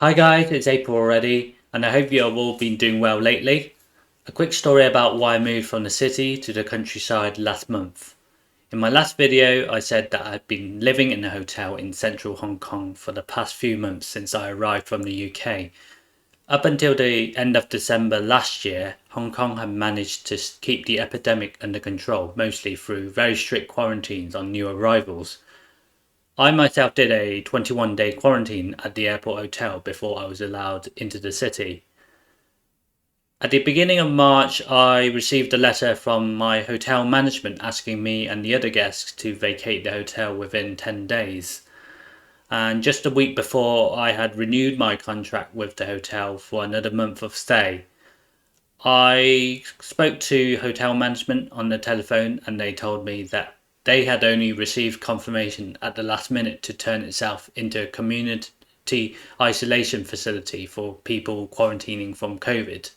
Hi guys, it's April already, and I hope you have all been doing well lately. A quick story about why I moved from the city to the countryside last month. In my last video, I said that I'd been living in a hotel in central Hong Kong for the past few months since I arrived from the UK. Up until the end of December last year, Hong Kong had managed to keep the epidemic under control, mostly through very strict quarantines on new arrivals. I myself did a 21-day quarantine at the airport hotel before I was allowed into the city. At the beginning of March, I received a letter from my hotel management asking me and the other guests to vacate the hotel within 10 days. And just a week before, I had renewed my contract with the hotel for another month of stay. I spoke to hotel management on the telephone and they told me that they had only received confirmation at the last minute to turn itself into a community isolation facility for people quarantining from COVID.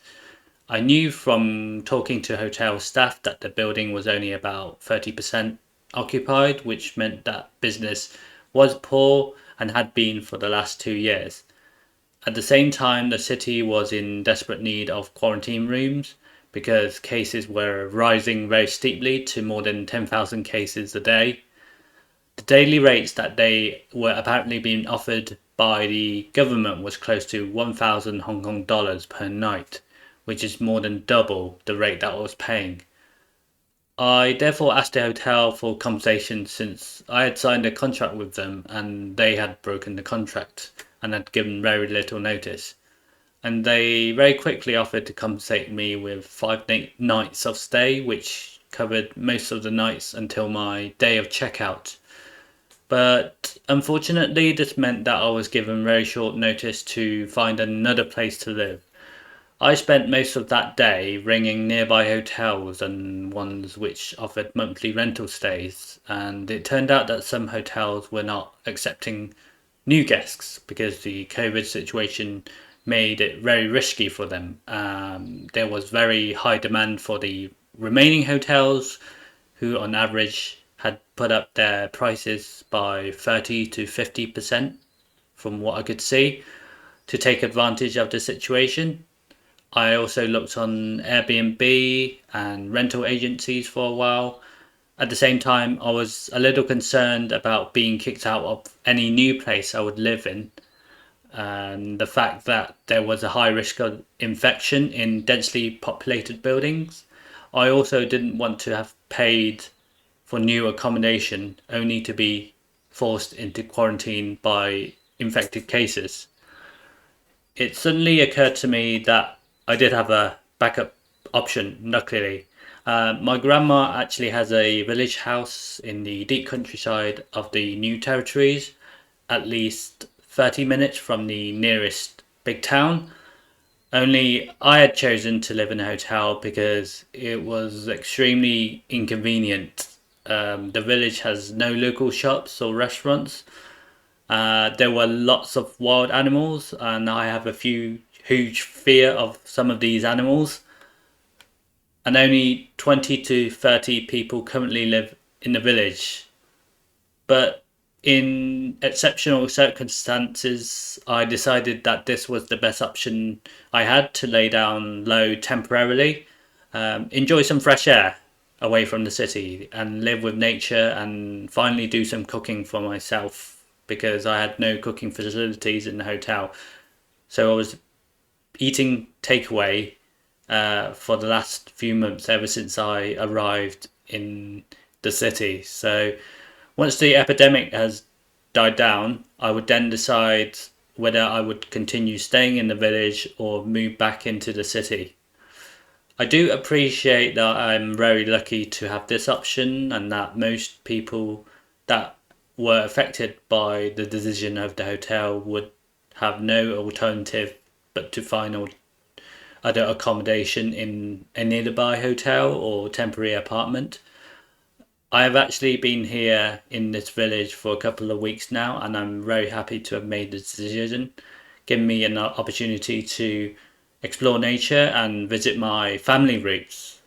I knew from talking to hotel staff that the building was only about 30% occupied, which meant that business was poor and had been for the last 2 years. At the same time, the city was in desperate need of quarantine rooms because cases were rising very steeply to more than 10,000 cases a day. The daily rates that they were apparently being offered by the government was close to 1,000 Hong Kong dollars per night, which is more than double the rate that I was paying. I therefore asked the hotel for compensation since I had signed a contract with them and they had broken the contract and had given very little notice. And they very quickly offered to compensate me with 5 nights of stay, which covered most of the nights until my day of checkout. But unfortunately, this meant that I was given very short notice to find another place to live. I spent most of that day ringing nearby hotels and ones which offered monthly rental stays, and it turned out that some hotels were not accepting new guests because the COVID situation made it very risky for them. There was very high demand for the remaining hotels, who on average had put up their prices by 30 to 50% from what I could see to take advantage of the situation. I also looked on Airbnb and rental agencies for a while. At the same time, I was a little concerned about being kicked out of any new place I would live in, and the fact that there was a high risk of infection in densely populated buildings. I also didn't want to have paid for new accommodation only to be forced into quarantine by infected cases. It suddenly occurred to me that I did have a backup option, luckily. My grandma actually has a village house in the deep countryside of the New Territories, at least 30 minutes from the nearest big town. Only I had chosen to live in a hotel because it was extremely inconvenient. The village has no local shops or restaurants. There were lots of wild animals, and I have a huge fear of some of these animals. And only 20 to 30 people currently live in the village. But in exceptional circumstances, I decided that this was the best option I had to lay down low temporarily, enjoy some fresh air away from the city, and live with nature, and finally do some cooking for myself because I had no cooking facilities in the hotel. So I was eating takeaway for the last few months ever since I arrived in the city. So once the epidemic has died down, I would then decide whether I would continue staying in the village or move back into the city. I do appreciate that I'm very lucky to have this option and that most people that were affected by the decision of the hotel would have no alternative but to find other accommodation in a nearby hotel or temporary apartment. I have actually been here in this village for a couple of weeks now, and I'm very happy to have made this decision, giving me an opportunity to explore nature and visit my family roots.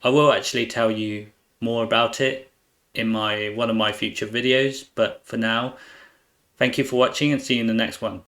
I will actually tell you more about it in my one of my future videos, but for now, thank you for watching and see you in the next one.